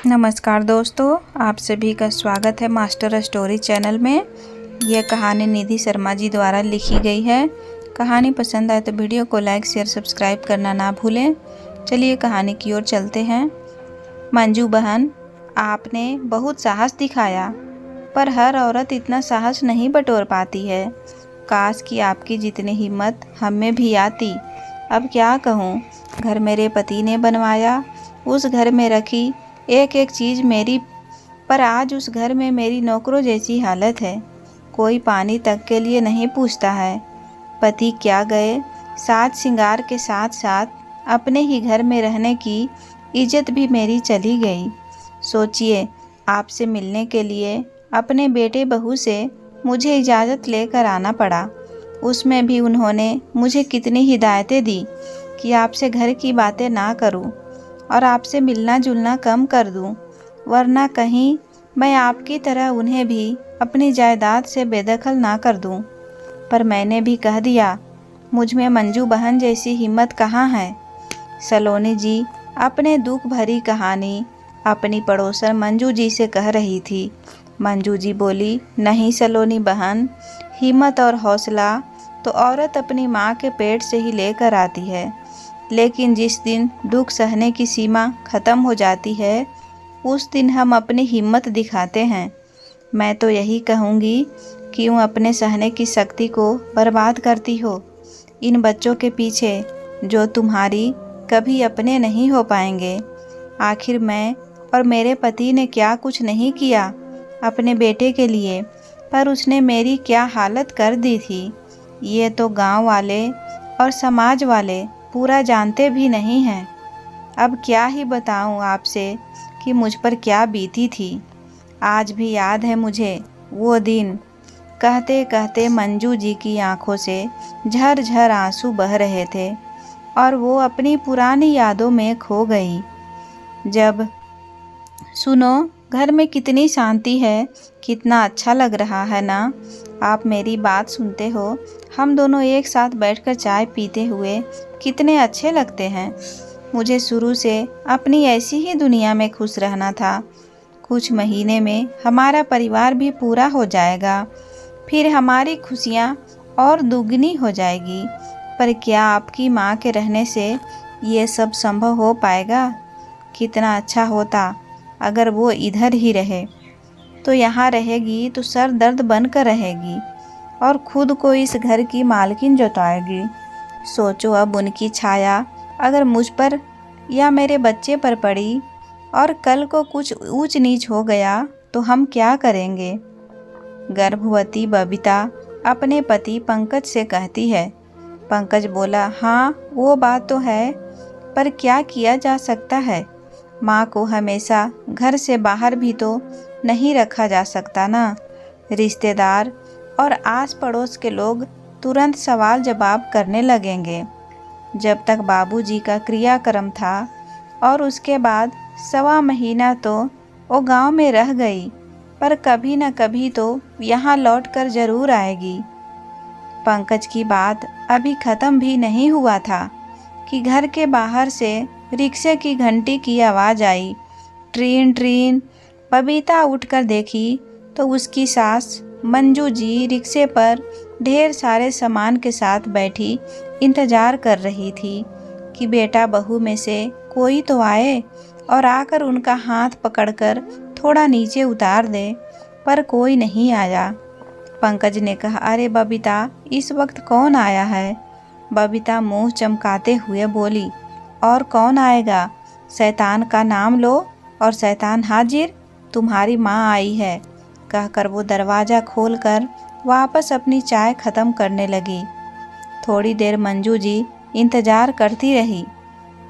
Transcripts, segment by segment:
नमस्कार दोस्तों, आप सभी का स्वागत है मास्टर स्टोरी चैनल में। यह कहानी निधि शर्मा जी द्वारा लिखी गई है। कहानी पसंद आए तो वीडियो को लाइक शेयर सब्सक्राइब करना ना भूलें। चलिए कहानी की ओर चलते हैं। मंजू बहन, आपने बहुत साहस दिखाया, पर हर औरत इतना साहस नहीं बटोर पाती है। काश कि आपकी जितनी हिम्मत हम में भी आती। अब क्या कहूँ, घर मेरे पति ने बनवाया, उस घर में रखी एक एक चीज़ मेरी, पर आज उस घर में मेरी नौकरों जैसी हालत है। कोई पानी तक के लिए नहीं पूछता है। पति क्या गए, साज श्रृंगार के साथ साथ अपने ही घर में रहने की इज्जत भी मेरी चली गई। सोचिए, आपसे मिलने के लिए अपने बेटे बहू से मुझे इजाज़त लेकर आना पड़ा। उसमें भी उन्होंने मुझे कितनी हिदायतें दी कि आपसे घर की बातें ना करूं और आपसे मिलना जुलना कम कर दूं, वरना कहीं मैं आपकी तरह उन्हें भी अपनी जायदाद से बेदखल ना कर दूं। पर मैंने भी कह दिया, मुझ में मंजू बहन जैसी हिम्मत कहाँ है। सलोनी जी अपने दुख भरी कहानी अपनी पड़ोसन मंजू जी से कह रही थी। मंजू जी बोली, नहीं सलोनी बहन, हिम्मत और हौसला तो औरत अपनी माँ के पेट से ही लेकर आती है, लेकिन जिस दिन दुख सहने की सीमा ख़त्म हो जाती है, उस दिन हम अपनी हिम्मत दिखाते हैं। मैं तो यही कहूँगी, क्यों अपने सहने की शक्ति को बर्बाद करती हो इन बच्चों के पीछे, जो तुम्हारी कभी अपने नहीं हो पाएंगे। आखिर मैं और मेरे पति ने क्या कुछ नहीं किया अपने बेटे के लिए, पर उसने मेरी क्या हालत कर दी थी, ये तो गांव वाले और समाज वाले पूरा जानते भी नहीं हैं। अब क्या ही बताऊं आपसे कि मुझ पर क्या बीती थी। आज भी याद है मुझे वो दिन। कहते कहते मंजू जी की आंखों से झरझर आंसू बह रहे थे और वो अपनी पुरानी यादों में खो गई। जब सुनो, घर में कितनी शांति है, कितना अच्छा लग रहा है ना। आप मेरी बात सुनते हो, हम दोनों एक साथ बैठकर चाय पीते हुए कितने अच्छे लगते हैं। मुझे शुरू से अपनी ऐसी ही दुनिया में खुश रहना था। कुछ महीने में हमारा परिवार भी पूरा हो जाएगा, फिर हमारी खुशियाँ और दुगनी हो जाएगी। पर क्या आपकी माँ के रहने से ये सब संभव हो पाएगा। कितना अच्छा होता अगर वो इधर ही रहे, तो यहाँ रहेगी तो सर दर्द बनकर रहेगी और खुद को इस घर की मालकिन जताएगी। सोचो, अब उनकी छाया अगर मुझ पर या मेरे बच्चे पर पड़ी और कल को कुछ ऊंच नीच हो गया तो हम क्या करेंगे। गर्भवती बबीता अपने पति पंकज से कहती है। पंकज बोला, हाँ वो बात तो है, पर क्या किया जा सकता है। माँ को हमेशा घर से बाहर भी तो नहीं रखा जा सकता ना। रिश्तेदार और आस पड़ोस के लोग तुरंत सवाल जवाब करने लगेंगे। जब तक बाबूजी का क्रियाक्रम था और उसके बाद 1.25 महीना तो वो गांव में रह गई, पर कभी न कभी तो यहाँ लौटकर ज़रूर आएगी। पंकज की बात अभी ख़त्म भी नहीं हुआ था कि घर के बाहर से रिक्शे की घंटी की आवाज़ आई। ट्रीन ट्रीन। बबीता उठकर देखी तो उसकी सास मंजू जी रिक्शे पर ढेर सारे सामान के साथ बैठी इंतज़ार कर रही थी कि बेटा बहू में से कोई तो आए और आकर उनका हाथ पकड़कर थोड़ा नीचे उतार दे, पर कोई नहीं आया। पंकज ने कहा, अरे बबीता, इस वक्त कौन आया है। बबीता मुंह चमकाते हुए बोली, और कौन आएगा, शैतान का नाम लो और शैतान हाजिर, तुम्हारी माँ आई है। कहकर वो दरवाज़ा खोलकर वापस अपनी चाय ख़त्म करने लगी। थोड़ी देर मंजू जी इंतज़ार करती रही,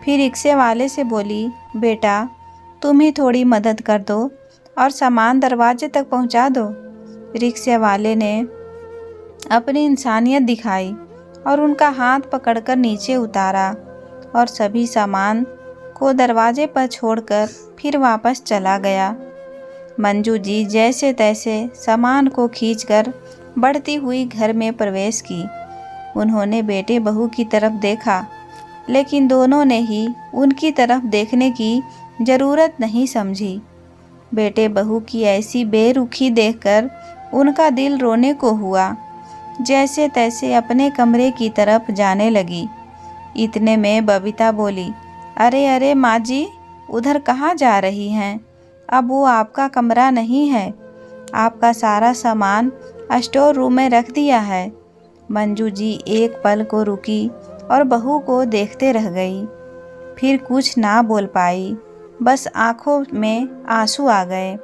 फिर रिक्शे वाले से बोली, बेटा तुम ही थोड़ी मदद कर दो और सामान दरवाजे तक पहुंचा दो। रिक्शे वाले ने अपनी इंसानियत दिखाई और उनका हाथ पकड़कर नीचे उतारा और सभी सामान को दरवाजे पर छोड़कर फिर वापस चला गया। मंजू जी जैसे तैसे सामान को खींचकर बढ़ती हुई घर में प्रवेश की। उन्होंने बेटे बहू की तरफ देखा, लेकिन दोनों ने ही उनकी तरफ देखने की ज़रूरत नहीं समझी। बेटे बहू की ऐसी बेरुखी देखकर उनका दिल रोने को हुआ। जैसे तैसे अपने कमरे की तरफ जाने लगी। इतने में बबीता बोली, अरे अरे माँ जी, उधर कहाँ जा रही हैं? अब वो आपका कमरा नहीं है। आपका सारा सामान स्टोर रूम में रख दिया है। मंजू जी एक पल को रुकी और बहू को देखते रह गई। फिर कुछ ना बोल पाई, बस आंखों में आंसू आ गए।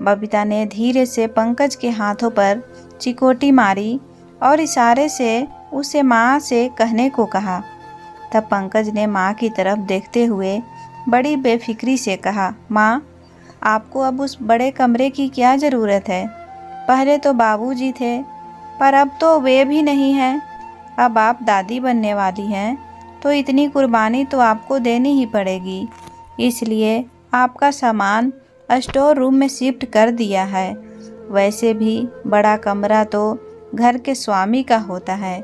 बबीता ने धीरे से पंकज के हाथों पर चिकोटी मारी और इशारे से उसे माँ से कहने को कहा। तब पंकज ने माँ की तरफ देखते हुए बड़ी बेफिक्री से कहा, माँ, आपको अब उस बड़े कमरे की क्या ज़रूरत है? पहले तो बाबूजी थे, पर अब तो वे भी नहीं हैं। अब आप दादी बनने वाली हैं, तो इतनी कुर्बानी तो आपको देनी ही पड़ेगी। इसलिए आपका सामान स्टोर रूम में शिफ्ट कर दिया है। वैसे भी बड़ा कमरा तो घर के स्वामी का होता है,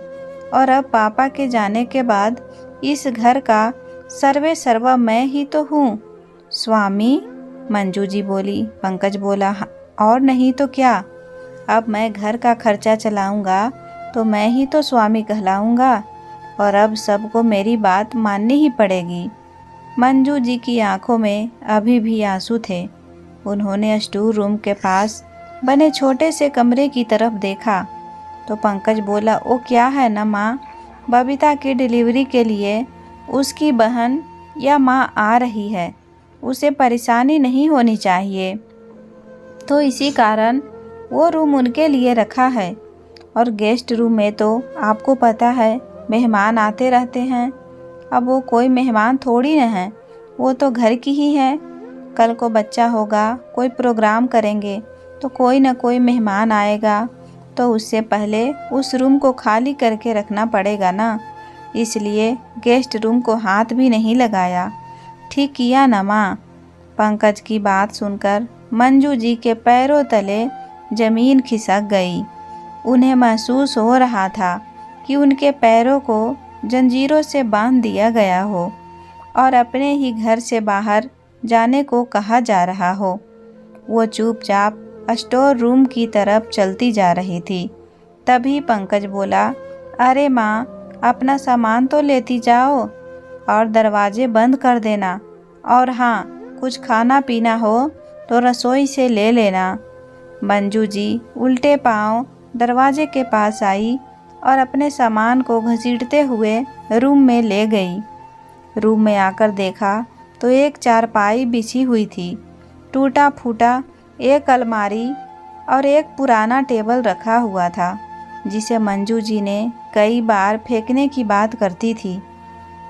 और अब पापा के जाने के बाद इस घर का सर्वे सर्वा मैं ही तो हूँ। स्वामी? मंजू जी बोली। पंकज बोला, और नहीं तो क्या। अब मैं घर का खर्चा चलाऊंगा तो मैं ही तो स्वामी कहलाऊंगा, और अब सबको मेरी बात माननी ही पड़ेगी। मंजू जी की आंखों में अभी भी आंसू थे। उन्होंने स्टोर रूम के पास बने छोटे से कमरे की तरफ देखा तो पंकज बोला, ओ क्या है ना माँ, बबीता की डिलीवरी के लिए उसकी बहन या माँ आ रही है। उसे परेशानी नहीं होनी चाहिए, तो इसी कारण वो रूम उनके लिए रखा है। और गेस्ट रूम में तो आपको पता है मेहमान आते रहते हैं। अब वो कोई मेहमान थोड़ी न है, वो तो घर की ही है। कल को बच्चा होगा, कोई प्रोग्राम करेंगे तो कोई न कोई मेहमान आएगा, तो उससे पहले उस रूम को खाली करके रखना पड़ेगा ना। इसलिए गेस्ट रूम को हाथ भी नहीं लगाया। ठीक किया ना माँ? पंकज की बात सुनकर मंजू जी के पैरों तले जमीन खिसक गई। उन्हें महसूस हो रहा था कि उनके पैरों को जंजीरों से बांध दिया गया हो और अपने ही घर से बाहर जाने को कहा जा रहा हो। वो चुपचाप स्टोर रूम की तरफ चलती जा रही थी। तभी पंकज बोला, अरे माँ, अपना सामान तो लेती जाओ और दरवाजे बंद कर देना, और हाँ, कुछ खाना पीना हो तो रसोई से ले लेना। मंजू जी उल्टे पांव दरवाजे के पास आई और अपने सामान को घसीटते हुए रूम में ले गई। रूम में आकर देखा तो एक चारपाई बिछी हुई थी। टूटा फूटा एक अलमारी और एक पुराना टेबल रखा हुआ था, जिसे मंजू जी ने कई बार फेंकने की बात करती थी,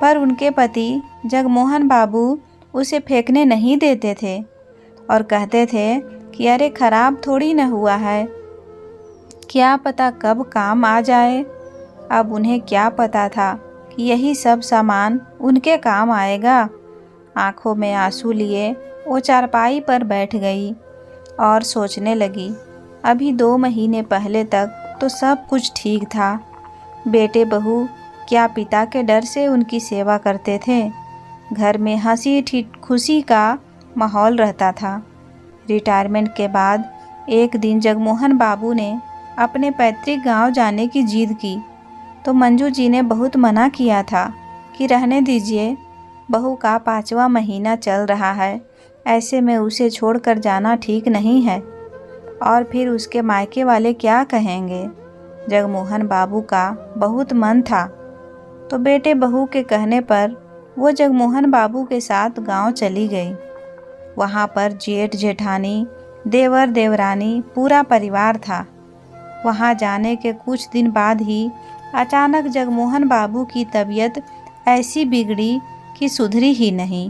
पर उनके पति जगमोहन बाबू उसे फेंकने नहीं देते थे और कहते थे कि अरे खराब थोड़ी न हुआ है, क्या पता कब काम आ जाए। अब उन्हें क्या पता था कि यही सब सामान उनके काम आएगा। आंखों में आंसू लिए वो चारपाई पर बैठ गई और सोचने लगी, अभी 2 महीने पहले तक तो सब कुछ ठीक था। बेटे बहू क्या पिता के डर से उनकी सेवा करते थे। घर में हंसी खुशी का माहौल रहता था। रिटायरमेंट के बाद एक दिन जगमोहन बाबू ने अपने पैतृक गांव जाने की जिद की, तो मंजू जी ने बहुत मना किया था कि रहने दीजिए, बहू का 5वां महीना चल रहा है, ऐसे में उसे छोड़कर जाना ठीक नहीं है, और फिर उसके मायके वाले क्या कहेंगे। जगमोहन बाबू का बहुत मन था, तो बेटे बहू के कहने पर वो जगमोहन बाबू के साथ गांव चली गई। वहाँ पर जेठ जेठानी, देवर देवरानी, पूरा परिवार था। वहाँ जाने के कुछ दिन बाद ही अचानक जगमोहन बाबू की तबीयत ऐसी बिगड़ी कि सुधरी ही नहीं,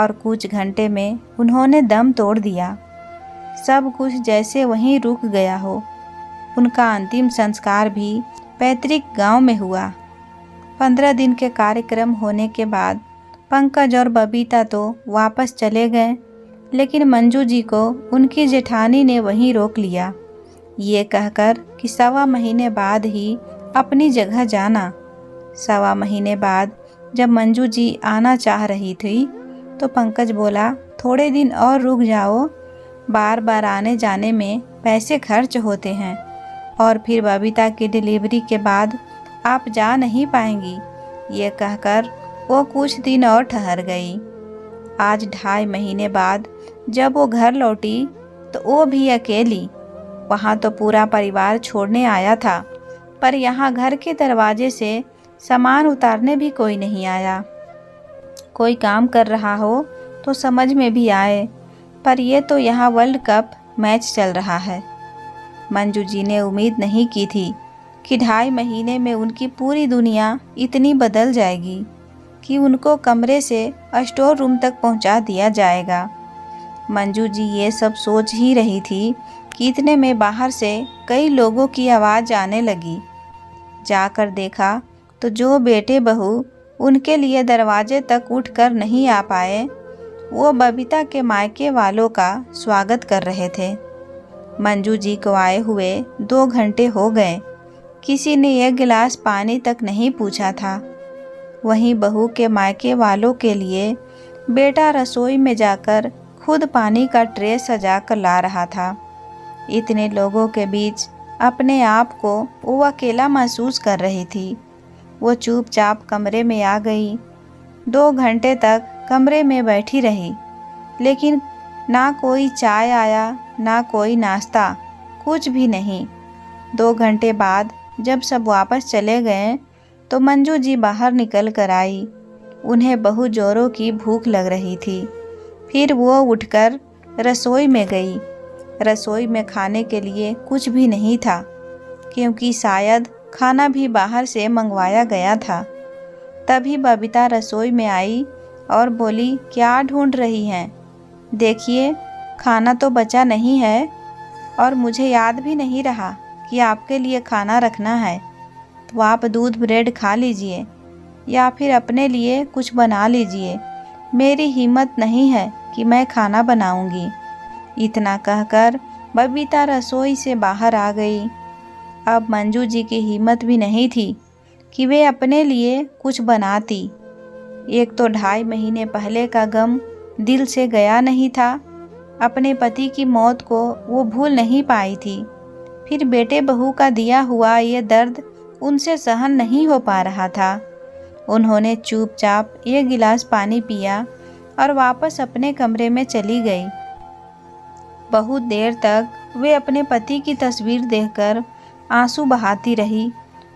और कुछ घंटे में उन्होंने दम तोड़ दिया। सब कुछ जैसे वहीं रुक गया हो। उनका अंतिम संस्कार भी पैतृक गांव में हुआ। 15 दिन के कार्यक्रम होने के बाद पंकज और बबीता तो वापस चले गए, लेकिन मंजू जी को उनकी जेठानी ने वहीं रोक लिया, ये कहकर कि 1.25 महीने बाद ही अपनी जगह जाना। 1.25 महीने बाद जब मंजू जी आना चाह रही थी तो पंकज बोला, थोड़े दिन और रुक जाओ, बार बार आने जाने में पैसे खर्च होते हैं और फिर बबीता की डिलीवरी के बाद आप जा नहीं पाएंगी। ये कहकर वो कुछ दिन और ठहर गई। आज 2.5 महीने बाद जब वो घर लौटी तो वो भी अकेली। वहाँ तो पूरा परिवार छोड़ने आया था, पर यहाँ घर के दरवाजे से सामान उतारने भी कोई नहीं आया। कोई काम कर रहा हो तो समझ में भी आए, पर ये तो यहाँ वर्ल्ड कप मैच चल रहा है। मंजू जी ने उम्मीद नहीं की थी कि 2.5 महीने में उनकी पूरी दुनिया इतनी बदल जाएगी कि उनको कमरे से स्टोर रूम तक पहुंचा दिया जाएगा। मंजू जी ये सब सोच ही रही थी कि इतने में बाहर से कई लोगों की आवाज़ आने लगी। जाकर देखा तो जो बेटे बहू उनके लिए दरवाजे तक उठकर नहीं आ पाए, वो बबीता के मायके वालों का स्वागत कर रहे थे। मंजू जी को आए हुए 2 घंटे हो गए, किसी ने एक गिलास पानी तक नहीं पूछा था। वहीं बहू के मायके वालों के लिए बेटा रसोई में जाकर खुद पानी का ट्रे सजा कर ला रहा था। इतने लोगों के बीच अपने आप को वो अकेला महसूस कर रही थी। वो चुपचाप कमरे में आ गई। 2 घंटे तक कमरे में बैठी रही, लेकिन ना कोई चाय आया, ना कोई नाश्ता, कुछ भी नहीं। 2 घंटे बाद जब सब वापस चले गए तो मंजू जी बाहर निकल कर आई। उन्हें बहुत जोरों की भूख लग रही थी। फिर वो उठकर रसोई में गई। रसोई में खाने के लिए कुछ भी नहीं था, क्योंकि शायद खाना भी बाहर से मंगवाया गया था। तभी बबीता रसोई में आई और बोली, क्या ढूंढ रही हैं? देखिए, खाना तो बचा नहीं है और मुझे याद भी नहीं रहा कि आपके लिए खाना रखना है। तो आप दूध ब्रेड खा लीजिए या फिर अपने लिए कुछ बना लीजिए। मेरी हिम्मत नहीं है कि मैं खाना बनाऊंगी। इतना कहकर बबीता रसोई से बाहर आ गई। अब मंजू जी की हिम्मत भी नहीं थी कि वे अपने लिए कुछ बनाती। एक तो 2.5 महीने पहले का गम दिल से गया नहीं था। अपने पति की मौत को वो भूल नहीं पाई थी। फिर बेटे बहू का दिया हुआ ये दर्द उनसे सहन नहीं हो पा रहा था। उन्होंने चुपचाप 1 गिलास पानी पिया और वापस अपने कमरे में चली गई। बहुत देर तक वे अपने पति की तस्वीर देखकर आंसू बहाती रही।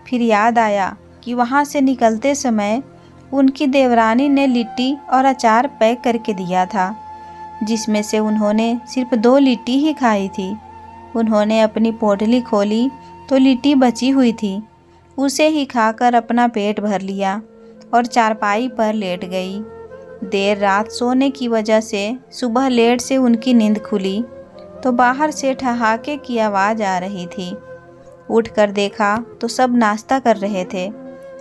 फिर याद आया कि वहाँ से निकलते समय उनकी देवरानी ने लिट्टी और अचार पैक करके दिया था, जिसमें से उन्होंने सिर्फ 2 लिट्टी ही खाई थी। उन्होंने अपनी पोटली खोली तो लिट्टी बची हुई थी। उसे ही खाकर अपना पेट भर लिया और चारपाई पर लेट गई। देर रात सोने की वजह से सुबह लेट से उनकी नींद खुली तो बाहर से ठहाके की आवाज़ आ रही थी। उठकर देखा तो सब नाश्ता कर रहे थे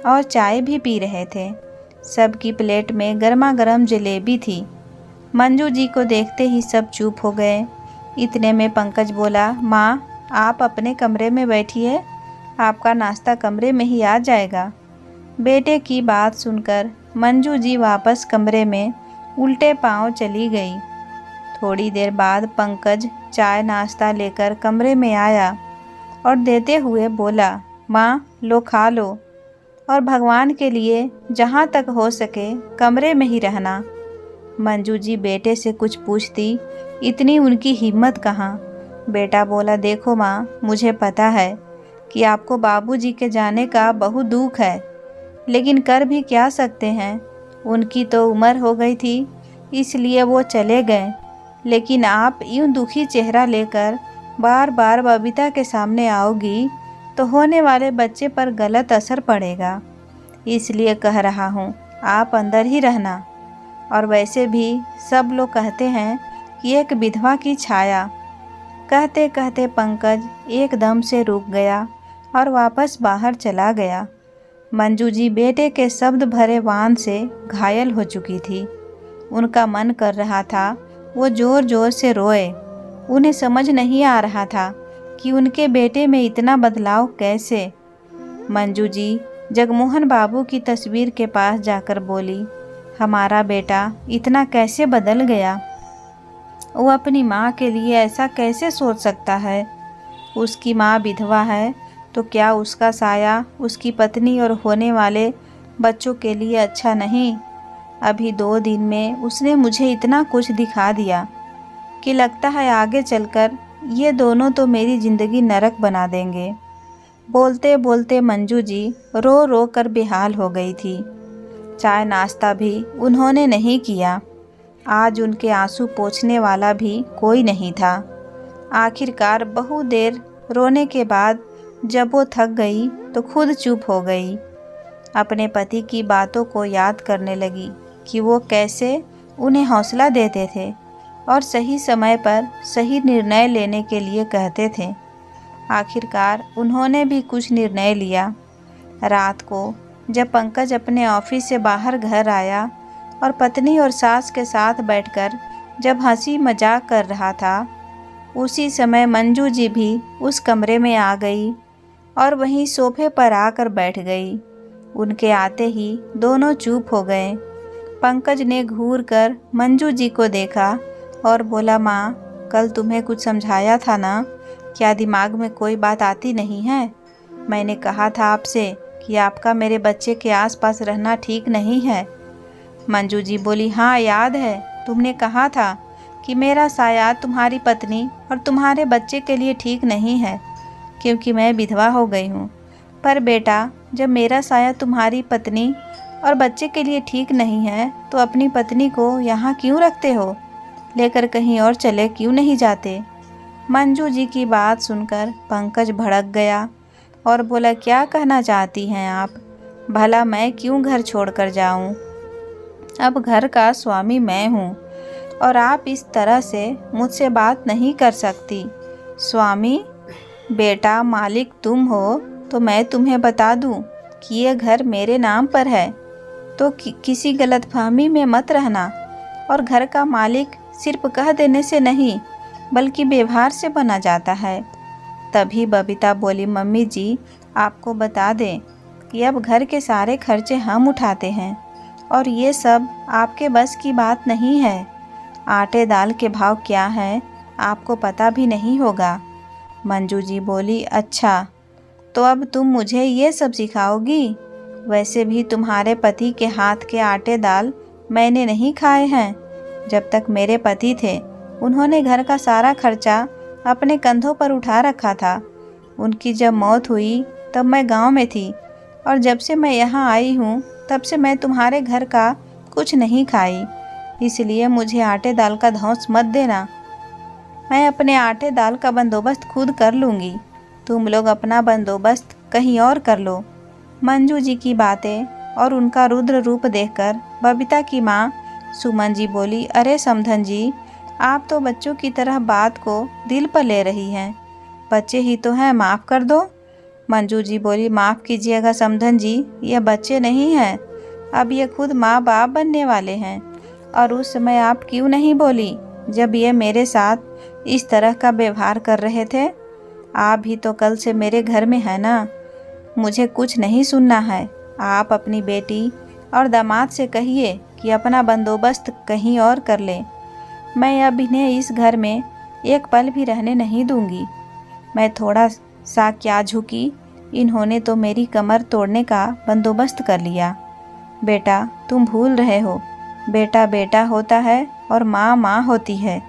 और चाय भी पी रहे थे। सबकी प्लेट में गर्मा गर्म जलेबी थी। मंजू जी को देखते ही सब चुप हो गए। इतने में पंकज बोला, माँ, आप अपने कमरे में बैठिए, आपका नाश्ता कमरे में ही आ जाएगा। बेटे की बात सुनकर मंजू जी वापस कमरे में उल्टे पांव चली गई। थोड़ी देर बाद पंकज चाय नाश्ता लेकर कमरे में आया और देते हुए बोला, माँ, लो खा लो और भगवान के लिए जहाँ तक हो सके कमरे में ही रहना। मंजू जी बेटे से कुछ पूछती, इतनी उनकी हिम्मत कहाँ। बेटा बोला, देखो माँ, मुझे पता है कि आपको बाबूजी के जाने का बहुत दुख है, लेकिन कर भी क्या सकते हैं। उनकी तो उम्र हो गई थी, इसलिए वो चले गए। लेकिन आप यूँ दुखी चेहरा लेकर बार बार बबीता के सामने आओगी तो होने वाले बच्चे पर गलत असर पड़ेगा। इसलिए कह रहा हूँ, आप अंदर ही रहना। और वैसे भी सब लोग कहते हैं कि एक विधवा की छाया। कहते कहते पंकज एकदम से रुक गया और वापस बाहर चला गया। मंजू जी बेटे के शब्द भरे वान से घायल हो चुकी थी। उनका मन कर रहा था वो ज़ोर ज़ोर से रोए। उन्हें समझ नहीं आ रहा था कि उनके बेटे में इतना बदलाव कैसे। मंजू जी जगमोहन बाबू की तस्वीर के पास जाकर बोली, हमारा बेटा इतना कैसे बदल गया। वो अपनी माँ के लिए ऐसा कैसे सोच सकता है। उसकी माँ विधवा है तो क्या उसका साया उसकी पत्नी और होने वाले बच्चों के लिए अच्छा नहीं। अभी 2 दिन में उसने मुझे इतना कुछ दिखा दिया कि लगता है आगे चलकर ये दोनों तो मेरी ज़िंदगी नरक बना देंगे। बोलते बोलते मंजू जी रो रो कर बेहाल हो गई थी। चाय नाश्ता भी उन्होंने नहीं किया। आज उनके आंसू पोंछने वाला भी कोई नहीं था। आखिरकार बहुत देर रोने के बाद जब वो थक गई तो खुद चुप हो गई। अपने पति की बातों को याद करने लगी कि वो कैसे उन्हें हौसला देते थे और सही समय पर सही निर्णय लेने के लिए कहते थे। आखिरकार उन्होंने भी कुछ निर्णय लिया। रात को जब पंकज अपने ऑफिस से बाहर घर आया और पत्नी और सास के साथ बैठकर जब हंसी मजाक कर रहा था, उसी समय मंजू जी भी उस कमरे में आ गई और वहीं सोफे पर आकर बैठ गई। उनके आते ही दोनों चुप हो गए। पंकज ने घूर कर मंजू जी को देखा और बोला, माँ कल तुम्हें कुछ समझाया था ना, क्या दिमाग में कोई बात आती नहीं है? मैंने कहा था आपसे कि आपका मेरे बच्चे के आसपास रहना ठीक नहीं है। मंजू जी बोली, हाँ याद है, तुमने कहा था कि मेरा साया तुम्हारी पत्नी और तुम्हारे बच्चे के लिए ठीक नहीं है क्योंकि मैं विधवा हो गई हूँ। पर बेटा, जब मेरा साया तुम्हारी पत्नी और बच्चे के लिए ठीक नहीं है तो अपनी पत्नी को यहाँ क्यों रखते हो? लेकर कहीं और चले क्यों नहीं जाते? मंजू जी की बात सुनकर पंकज भड़क गया और बोला, क्या कहना चाहती हैं आप? भला मैं क्यों घर छोड़कर जाऊं? अब घर का स्वामी मैं हूँ और आप इस तरह से मुझसे बात नहीं कर सकती। स्वामी? बेटा, मालिक तुम हो तो मैं तुम्हें बता दूं कि ये घर मेरे नाम पर है, तो किसी गलतफहमी में मत रहना। और घर का मालिक सिर्फ कह देने से नहीं बल्कि व्यवहार से बना जाता है। तभी बबीता बोली, मम्मी जी आपको बता दें कि अब घर के सारे खर्चे हम उठाते हैं और ये सब आपके बस की बात नहीं है। आटे दाल के भाव क्या है आपको पता भी नहीं होगा। मंजू जी बोली, अच्छा तो अब तुम मुझे ये सब सिखाओगी? वैसे भी तुम्हारे पति के हाथ के आटे दाल मैंने नहीं खाए हैं। जब तक मेरे पति थे उन्होंने घर का सारा खर्चा अपने कंधों पर उठा रखा था। उनकी जब मौत हुई तब मैं गांव में थी और जब से मैं यहाँ आई हूँ तब से मैं तुम्हारे घर का कुछ नहीं खाई। इसलिए मुझे आटे दाल का धौंस मत देना। मैं अपने आटे दाल का बंदोबस्त खुद कर लूँगी, तुम लोग अपना बंदोबस्त कहीं और कर लो। मंजू जी की बातें और उनका रुद्र रूप देखकर बबीता की माँ सुमन जी बोली, अरे समधन जी, आप तो बच्चों की तरह बात को दिल पर ले रही हैं। बच्चे ही तो हैं, माफ़ कर दो। मंजू जी बोली, माफ़ कीजिएगा समधन जी, ये बच्चे नहीं हैं, अब ये खुद माँ बाप बनने वाले हैं। और उस समय आप क्यों नहीं बोली जब ये मेरे साथ इस तरह का व्यवहार कर रहे थे? आप भी तो कल से मेरे घर में है ना। मुझे कुछ नहीं सुनना है। आप अपनी बेटी और दामाद से कहिए कि अपना बंदोबस्त कहीं और कर ले। मैं अब इन्हें इस घर में एक पल भी रहने नहीं दूंगी। मैं थोड़ा सा क्या झुकी, इन्होंने तो मेरी कमर तोड़ने का बंदोबस्त कर लिया। बेटा तुम भूल रहे हो, बेटा बेटा होता है और माँ माँ होती है।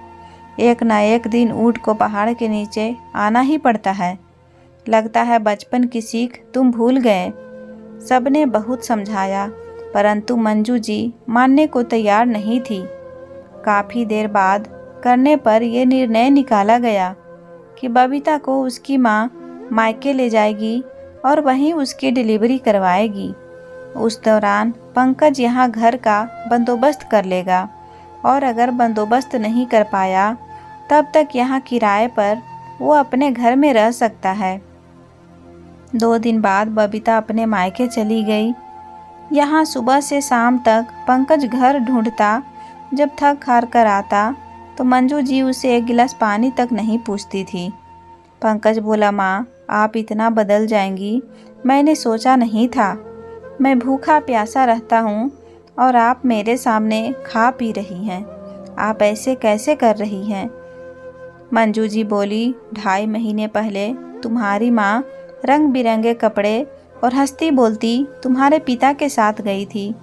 एक ना एक दिन ऊँट को पहाड़ के नीचे आना ही पड़ता है। लगता है बचपन की सीख तुम भूल गए। सबने बहुत समझाया परंतु मंजू जी मानने को तैयार नहीं थी। काफ़ी देर बाद करने पर यह निर्णय निकाला गया कि बबीता को उसकी माँ मायके ले जाएगी और वहीं उसकी डिलीवरी करवाएगी। उस दौरान पंकज यहाँ घर का बंदोबस्त कर लेगा और अगर बंदोबस्त नहीं कर पाया तब तक यहाँ किराए पर वो अपने घर में रह सकता है। 2 दिन बाद बबीता अपने मायके चली गई। यहाँ सुबह से शाम तक पंकज घर ढूंढता। जब थक हार कर आता तो मंजू जी उसे एक गिलास पानी तक नहीं पूछती थी। पंकज बोला, माँ आप इतना बदल जाएंगी मैंने सोचा नहीं था। मैं भूखा प्यासा रहता हूँ और आप मेरे सामने खा पी रही हैं। आप ऐसे कैसे कर रही हैं? मंजू जी बोली, 2.5 महीने पहले तुम्हारी माँ रंग बिरंगे कपड़े और हंसती बोलती तुम्हारे पिता के साथ गई थी,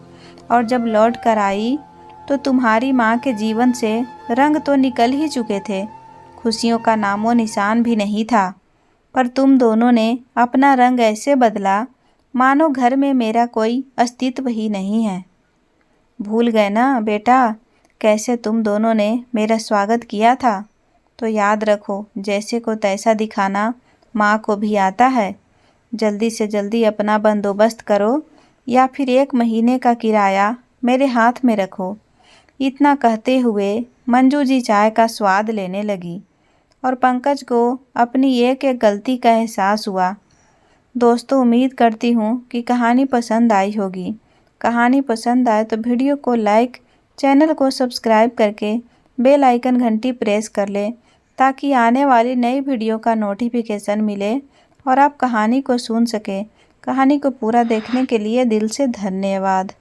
और जब लौट कर आई तो तुम्हारी माँ के जीवन से रंग तो निकल ही चुके थे, खुशियों का नामो निशान भी नहीं था। पर तुम दोनों ने अपना रंग ऐसे बदला मानो घर में मेरा कोई अस्तित्व ही नहीं है। भूल गए ना बेटा, कैसे तुम दोनों ने मेरा स्वागत किया था? तो याद रखो, जैसे को तैसा दिखाना माँ को भी आता है। जल्दी से जल्दी अपना बंदोबस्त करो या फिर 1 महीने का किराया मेरे हाथ में रखो। इतना कहते हुए मंजू जी चाय का स्वाद लेने लगी और पंकज को अपनी एक एक गलती का एहसास हुआ। दोस्तों, उम्मीद करती हूँ कि कहानी पसंद आई होगी। कहानी पसंद आए तो वीडियो को लाइक, चैनल को सब्सक्राइब करके बेल आइकन घंटी प्रेस कर ले, ताकि आने वाली नई वीडियो का नोटिफिकेशन मिले और आप कहानी को सुन सके। कहानी को पूरा देखने के लिए दिल से धन्यवाद।